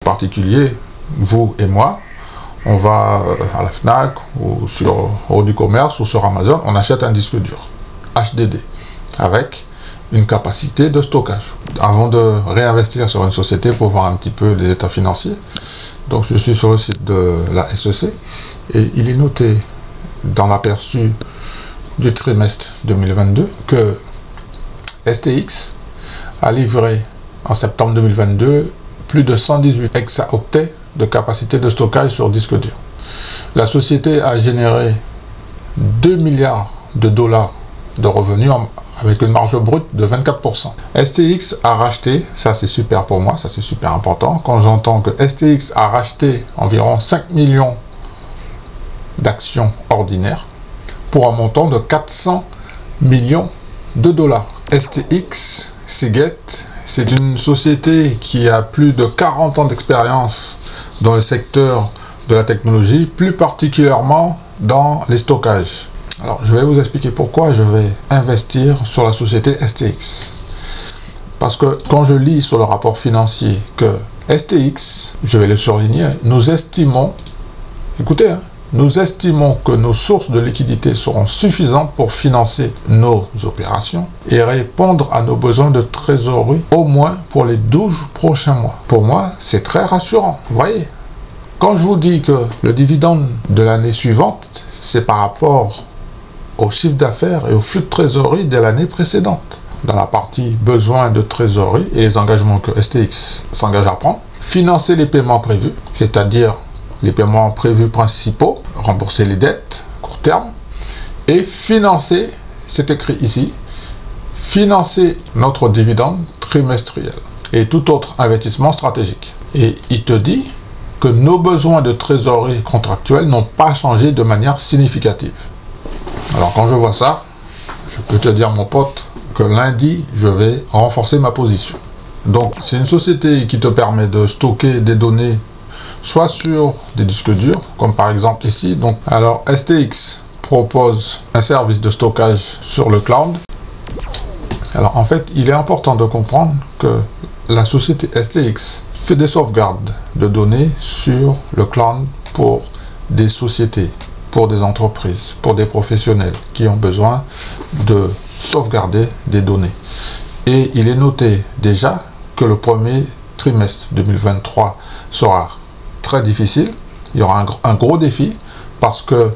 particuliers, vous et moi, on va à la Fnac ou sur Hall du Commerce ou sur Amazon, on achète un disque dur HDD avec une capacité de stockage. Avant de réinvestir sur une société pour voir un petit peu les états financiers, donc je suis sur le site de la SEC et il est noté dans l'aperçu du trimestre 2022 que STX a livré en septembre 2022 plus de 118 hexaoctets de capacité de stockage sur disque dur. La société a généré 2 milliards de dollars de revenus avec une marge brute de 24%. STX a racheté, ça c'est super pour moi, ça c'est super important, quand j'entends que STX a racheté environ 5 millions d'actions ordinaires pour un montant de 400 millions de dollars. STX Seagate, c'est une société qui a plus de 40 ans d'expérience dans le secteur de la technologie, plus particulièrement dans les stockages. Alors, je vais vous expliquer pourquoi je vais investir sur la société STX. Parce que quand je lis sur le rapport financier que STX, je vais le surligner, nous estimons, écoutez, nous estimons que nos sources de liquidité seront suffisantes pour financer nos opérations et répondre à nos besoins de trésorerie au moins pour les 12 prochains mois. Pour moi, c'est très rassurant. Vous voyez, quand je vous dis que le dividende de l'année suivante, c'est par rapport au chiffre d'affaires et au flux de trésorerie de l'année précédente. Dans la partie besoins de trésorerie et les engagements que STX s'engage à prendre, financer les paiements prévus, c'est-à-dire les paiements prévus principaux, rembourser les dettes court terme, et financer, c'est écrit ici, financer notre dividende trimestriel et tout autre investissement stratégique. Et il te dit que nos besoins de trésorerie contractuels n'ont pas changé de manière significative. Alors quand je vois ça, je peux te dire mon pote que lundi, je vais renforcer ma position. Donc c'est une société qui te permet de stocker des données soit sur des disques durs, comme par exemple ici. Donc, alors STX propose un service de stockage sur le cloud. Alors en fait, il est important de comprendre que la société STX fait des sauvegardes de données sur le cloud pour des sociétés, pour des entreprises, pour des professionnels qui ont besoin de sauvegarder des données. Et il est noté déjà que le premier trimestre 2023 sera très difficile. Il y aura un gros défi parce que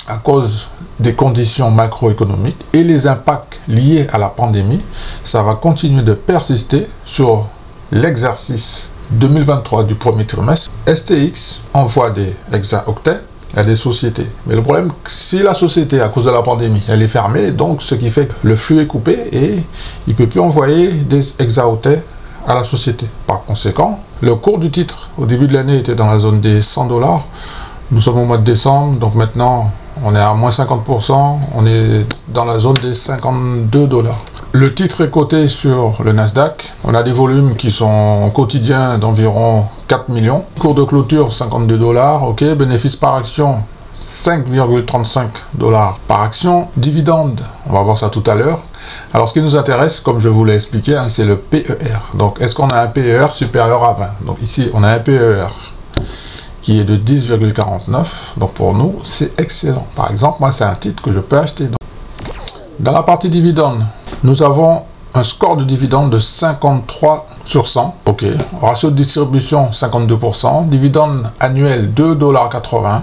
à cause des conditions macroéconomiques et les impacts liés à la pandémie, ça va continuer de persister sur l'exercice 2023 du premier trimestre. STX envoie des hexaoctets à des sociétés. Mais le problème, si la société, à cause de la pandémie, elle est fermée, donc ce qui fait que le flux est coupé et il ne peut plus envoyer des hexaoctets à la société. Par conséquent, le cours du titre au début de l'année était dans la zone des 100 $. Nous sommes au mois de décembre, donc maintenant on est à moins 50%, on est dans la zone des 52 $. Le titre est coté sur le Nasdaq, on a des volumes qui sont quotidiens d'environ 4 millions. Cours de clôture 52 $, ok, bénéfice par action 5,35 $ par action. Dividende, on va voir ça tout à l'heure. Alors ce qui nous intéresse, comme je vous l'ai expliqué, hein, c'est le PER. Donc est-ce qu'on a un PER supérieur à 20? Donc ici on a un PER qui est de 10,49. Donc pour nous c'est excellent. Par exemple, moi c'est un titre que je peux acheter. Dans la partie dividende, nous avons un score de dividende de 53 sur 100. Ok. Ratio de distribution 52%. Dividende annuel 2,80 $.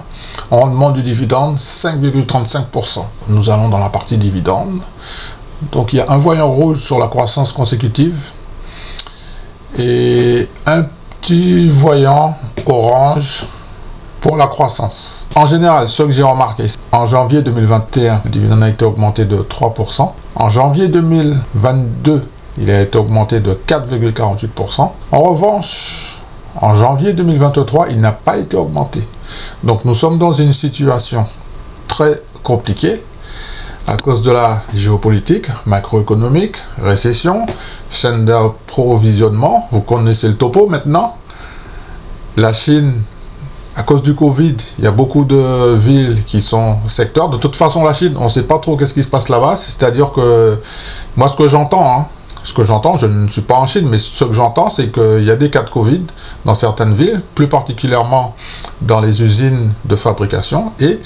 Rendement du dividende 5,35%. Nous allons dans la partie dividende. Donc il y a un voyant rouge sur la croissance consécutive et un petit voyant orange pour la croissance. En général, ce que j'ai remarqué, en janvier 2021, le dividende a été augmenté de 3%. En janvier 2022, il a été augmenté de 4,48%. En revanche, en janvier 2023, il n'a pas été augmenté. Donc nous sommes dans une situation très compliquée à cause de la géopolitique, macroéconomique, récession, chaîne d'approvisionnement. Vous connaissez le topo maintenant. La Chine, à cause du Covid, il y a beaucoup de villes qui sont secteurs. De toute façon, la Chine, on ne sait pas trop qu'est-ce qui se passe là-bas. C'est-à-dire que, moi, ce que j'entends, hein, Ce que j'entends, je ne suis pas en Chine, mais ce que j'entends, c'est qu'il y a des cas de Covid dans certaines villes, plus particulièrement dans les usines de fabrication, et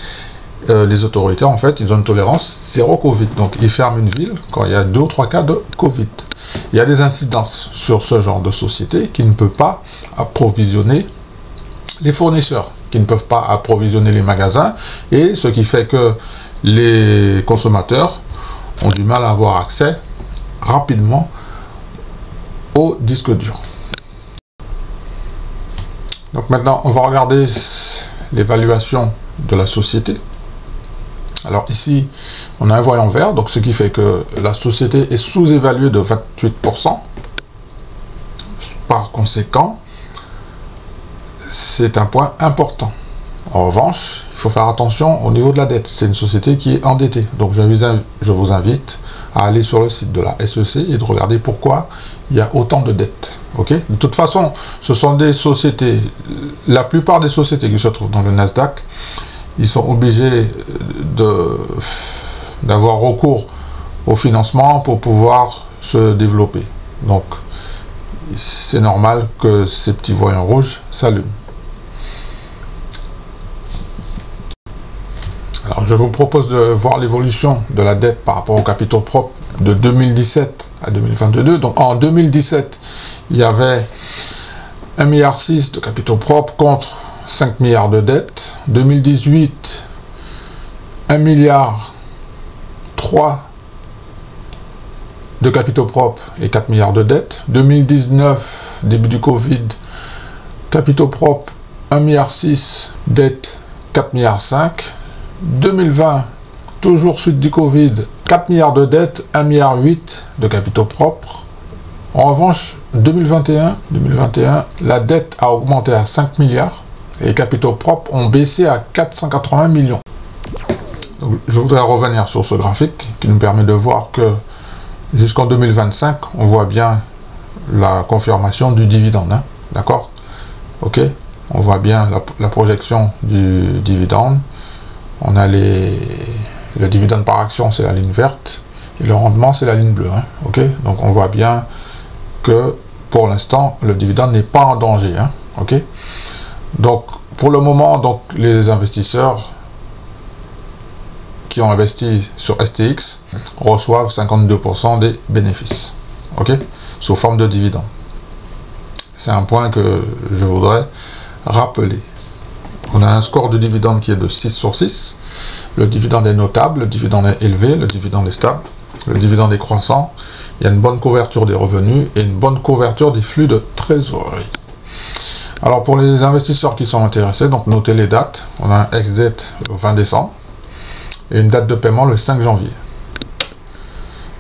les autorités, en fait, ils ont une tolérance zéro Covid. Donc, ils ferment une ville quand il y a 2 ou 3 cas de Covid. Il y a des incidences sur ce genre de société qui ne peut pas approvisionner les fournisseurs, qui ne peuvent pas approvisionner les magasins, et ce qui fait que les consommateurs ont du mal à avoir accès rapidement au disque dur. Donc maintenant, on va regarder l'évaluation de la société. Alors ici, on a un voyant vert, donc ce qui fait que la société est sous-évaluée de 28%. Par conséquent, c'est un point important. En revanche, il faut faire attention au niveau de la dette. C'est une société qui est endettée. Donc je vous invite à aller sur le site de la SEC et de regarder pourquoi il y a autant de dettes. Okay? De toute façon, ce sont des sociétés, la plupart des sociétés qui se trouvent dans le Nasdaq, ils sont obligés d'avoir recours au financement pour pouvoir se développer. Donc, c'est normal que ces petits voyants rouges s'allument. Alors, je vous propose de voir l'évolution de la dette par rapport aux capitaux propres de 2017 à 2022. Donc, en 2017, il y avait 1,6 milliard de capitaux propres contre 5 milliards de dettes. 2018, 1,3 milliard de capitaux propres et 4 milliards de dettes. 2019, début du Covid, capitaux propres 1,6 milliard, dettes 4,5 milliards. 2020, toujours suite du Covid, 4 milliards de dettes, 1,8 milliard de capitaux propres. En revanche, 2021, la dette a augmenté à 5 milliards et les capitaux propres ont baissé à 480 millions. Donc, je voudrais revenir sur ce graphique qui nous permet de voir que jusqu'en 2025, on voit bien la confirmation du dividende. Hein, d'accord? Ok? On voit bien la projection du dividende. On a le dividende par action, c'est la ligne verte, et le rendement, c'est la ligne bleue. Hein, ok? Donc on voit bien que pour l'instant, le dividende n'est pas en danger. Hein, ok? Donc pour le moment, donc, les investisseurs qui ont investi sur STX reçoivent 52% des bénéfices, ok? Sous forme de dividende. C'est un point que je voudrais rappeler. On a un score de dividende qui est de 6 sur 6. Le dividende est notable, le dividende est élevé, le dividende est stable, le dividende est croissant. Il y a une bonne couverture des revenus et une bonne couverture des flux de trésorerie. Alors pour les investisseurs qui sont intéressés, donc notez les dates. On a un ex-date le 20 décembre et une date de paiement le 5 janvier.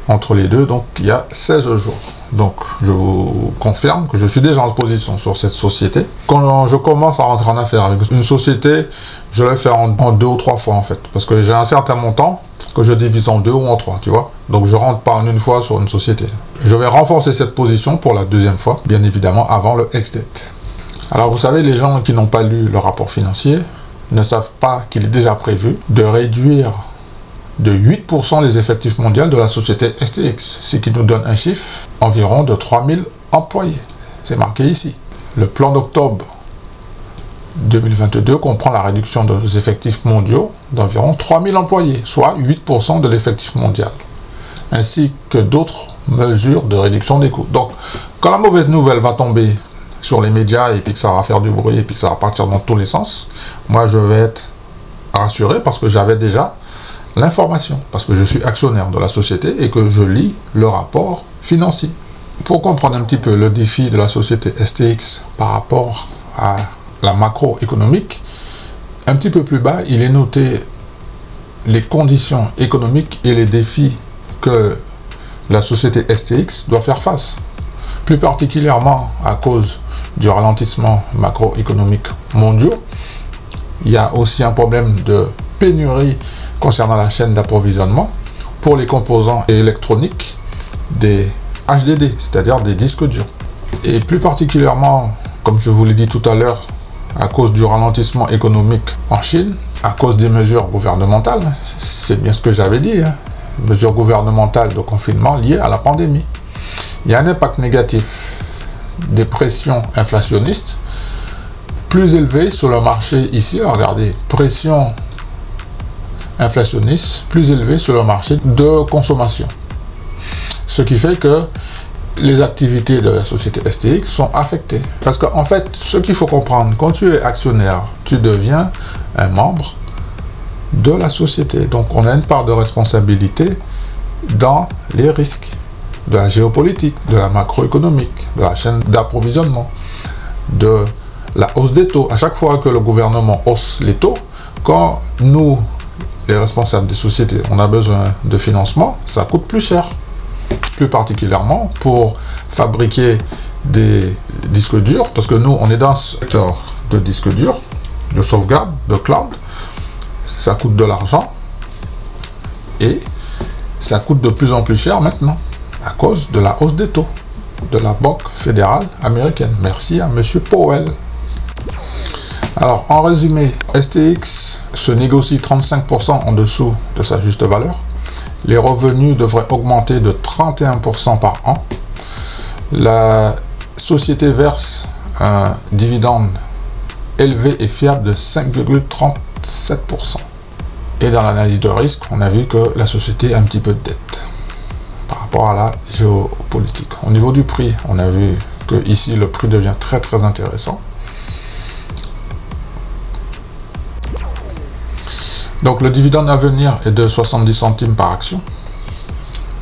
Entre les deux, donc il y a 16 jours. Donc je vous confirme que je suis déjà en position sur cette société. Quand je commence à rentrer en affaire avec une société, je le fais en 2 ou 3 fois en fait. Parce que j'ai un certain montant que je divise en 2 ou en 3, tu vois. Donc je rentre pas en une fois sur une société. Je vais renforcer cette position pour la deuxième fois, bien évidemment avant le ex-date. Alors vous savez, les gens qui n'ont pas lu le rapport financier ne savent pas qu'il est déjà prévu de réduire de 8% les effectifs mondiaux de la société STX, ce qui nous donne un chiffre environ de 3000 employés. C'est marqué ici. Le plan d'octobre 2022 comprend la réduction de nos effectifs mondiaux d'environ 3000 employés, soit 8% de l'effectif mondial, ainsi que d'autres mesures de réduction des coûts. Donc, quand la mauvaise nouvelle va tomber sur les médias et puis que ça va faire du bruit et puis que ça va partir dans tous les sens, moi je vais être rassuré parce que j'avais déjà l'information, parce que je suis actionnaire de la société et que je lis le rapport financier. Pour comprendre un petit peu le défi de la société STX par rapport à la macroéconomique, un petit peu plus bas, il est noté les conditions économiques et les défis que la société STX doit faire face. Plus particulièrement à cause du ralentissement macroéconomique mondial, il y a aussi un problème de pénurie concernant la chaîne d'approvisionnement pour les composants électroniques des HDD, c'est-à-dire des disques durs. Et plus particulièrement, comme je vous l'ai dit tout à l'heure, à cause du ralentissement économique en Chine, à cause des mesures gouvernementales, c'est bien ce que j'avais dit, hein, mesures gouvernementales de confinement liées à la pandémie. Il y a un impact négatif des pressions inflationnistes plus élevées sur le marché ici. Regardez, pression inflationniste plus élevée sur le marché de consommation. Ce qui fait que les activités de la société STX sont affectées. Parce qu'en fait, ce qu'il faut comprendre, quand tu es actionnaire, tu deviens un membre de la société. Donc on a une part de responsabilité dans les risques de la géopolitique, de la macroéconomique, de la chaîne d'approvisionnement, de la hausse des taux. À chaque fois que le gouvernement hausse les taux, quand nous, les responsables des sociétés, on a besoin de financement, ça coûte plus cher. Plus particulièrement pour fabriquer des disques durs, parce que nous, on est dans ce secteur de disques durs, de sauvegarde, de cloud. Ça coûte de l'argent et ça coûte de plus en plus cher maintenant à cause de la hausse des taux de la Banque fédérale américaine. Merci à M. Powell. Alors, en résumé, STX se négocie 35% en dessous de sa juste valeur. Les revenus devraient augmenter de 31% par an. La société verse un dividende élevé et fiable de 5,37%. Et dans l'analyse de risque, on a vu que la société a un petit peu de dette par rapport à la géopolitique. Au niveau du prix, on a vu que ici le prix devient très intéressant. Donc le dividende à venir est de 70 centimes par action.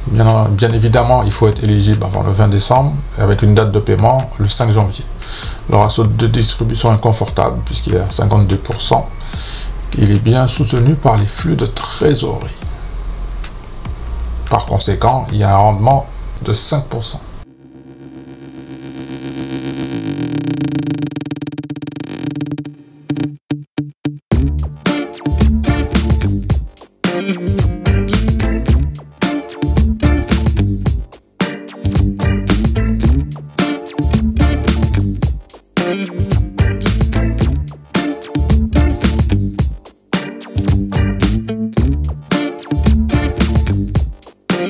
Bien évidemment, il faut être éligible avant le 20 décembre avec une date de paiement le 5 janvier. Le ratio de distribution est confortable puisqu'il est à 52%. Il est bien soutenu par les flux de trésorerie. Par conséquent, il y a un rendement de 5%.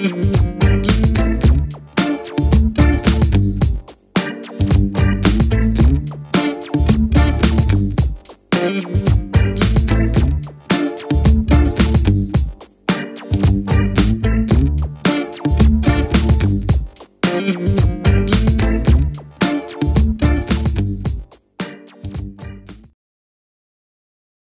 Mm-hmm.